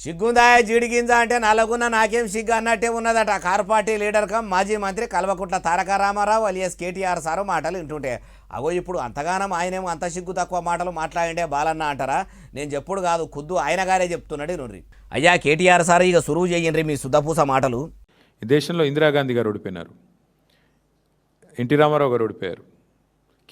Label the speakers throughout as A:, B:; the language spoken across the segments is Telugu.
A: సిగ్గుందా జీడిగింజ అంటే నల్లగున్న నాకేం సిగ్గు అన్నట్టే ఉన్నదట. కారు పార్టీ లీడర్ కమ్ మాజీ మంత్రి కల్వకుంట్ల తారక రామారావు అలియాస్ కేటీఆర్ సారు మాటలు వింటుంటే అగో ఇప్పుడు అంతగానం ఆయనేమో అంత సిగ్గు తక్కువ మాటలు మాట్లాడిండే బాలన్న అంటారా? నేను చెప్పుడు కాదు, ఖుద్దు ఆయన గారే చెప్తున్నాడు నుండి. అయ్యా కేటీఆర్ సార్ ఇక సురువు చేయండి మీ సుద్దపూస మాటలు.
B: ఈ దేశంలో ఇందిరాగాంధీ గారు ఓడిపోయినారు, ఎన్టీ రామారావు గారు ఓడిపోయారు,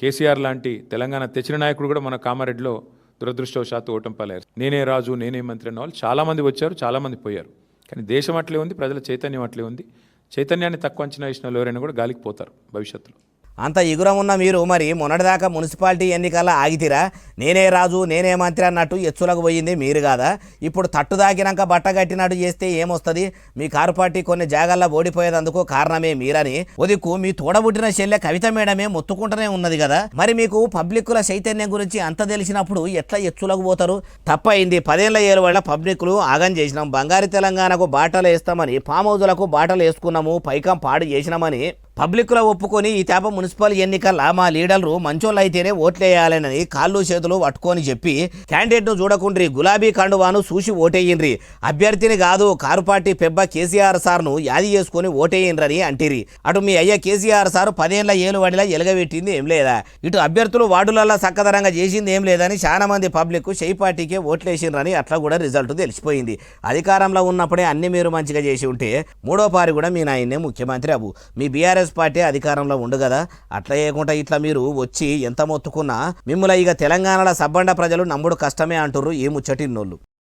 B: కేసీఆర్ లాంటి తెలంగాణ తెచ్చిన నాయకుడు కూడా మన కామారెడ్డిలో దురదృష్టవశాత్తు ఓటమి పాలయ్యారు. నేనే రాజు నేనే మంత్రి అన్న వాళ్ళు చాలామంది వచ్చారు, చాలామంది పోయారు. కానీ దేశం అట్లే ఉంది, ప్రజల చైతన్యం అట్లే ఉంది. చైతన్యాన్ని తక్కువ అంచనా వేసిన వాళ్ళు ఎవరైనా కూడా గాలికి పోతారు భవిష్యత్తులో.
A: అంత ఎగురం ఉన్న మీరు మరి మొన్నటిదాకా మున్సిపాలిటీ ఎన్నికల్లో ఆగితిరా? నేనే రాజు నేనే మంత్రి అన్నట్టు ఎచ్చులకు పోయింది మీరు కాదా? ఇప్పుడు తట్టు దాకినాక బట్ట కట్టినట్టు చేస్తే ఏమొస్తుంది? మీ కారు పార్టీ కొన్ని జాగాల్లో ఓడిపోయేందుకు కారణమే మీరని ఒదికు మీ తోడబుట్టిన చెల్లె కవిత మేడమే మొత్తుకుంటూనే ఉన్నది కదా. మరి మీకు పబ్లిక్కుల చైతన్యం గురించి అంత తెలిసినప్పుడు ఎట్లా ఎచ్చులకు పోతారు? తప్పైంది. 10 ఏళ్ల ఏలువల్ల పబ్లిక్లు ఆగం చేసినాం, బంగారు తెలంగాణకు బాటలు వేస్తామని ఫామ్ హౌజులకు బాటలు వేసుకున్నాము, పైకం పాడు చేసినామని పబ్లిక్లో ఒప్పుకొని ఈ తేప మున్సిపల్ ఎన్నికల్లో మా లీడర్లు మంచోళ్ళు అయితేనే ఓట్లేయాలని కాళ్ళు చేతులు పట్టుకొని చెప్పి క్యాండిడేట్ను చూడకుండ్రి, గులాబీ కండువాను చూసి ఓటేయండ్రి, అభ్యర్థిని కాదు కారు పార్టీ పెబ్బ కేసీఆర్ సార్ను యాది చేసుకొని ఓటేయండ్రని అంటిరి. అటు మీ అయ్య కేసీఆర్ సారు 10 ఏళ్ల ఏలువడిలా ఎలగబెట్టింది ఏం లేదా, ఇటు అభ్యర్థులు వార్డులలో సక్కదరంగా చేసింది ఏం లేదని చాలా మంది పబ్లిక్ షెయి పార్టీకే ఓట్లేసిండ్రని అట్లా కూడా రిజల్ట్ తెలిసిపోయింది. అధికారంలో ఉన్నప్పుడే అన్ని మీరు మంచిగా చేసి ఉంటే మూడో పారి కూడా మీ నాయన్నే ముఖ్యమంత్రి అవ్వు. మీ బీఆర్ఎస్ పార్టీ అధికారంలో ఉండు కదా. అట్లా చేయకుండా ఇట్లా మీరు వచ్చి ఎంత మొత్తుకున్నా మిమ్మల్ని ఇక తెలంగాణలో సబ్బండ ప్రజలు నమ్ముడు కష్టమే అంటుర్రు ఈ ముచ్చటిన్నోళ్ళు.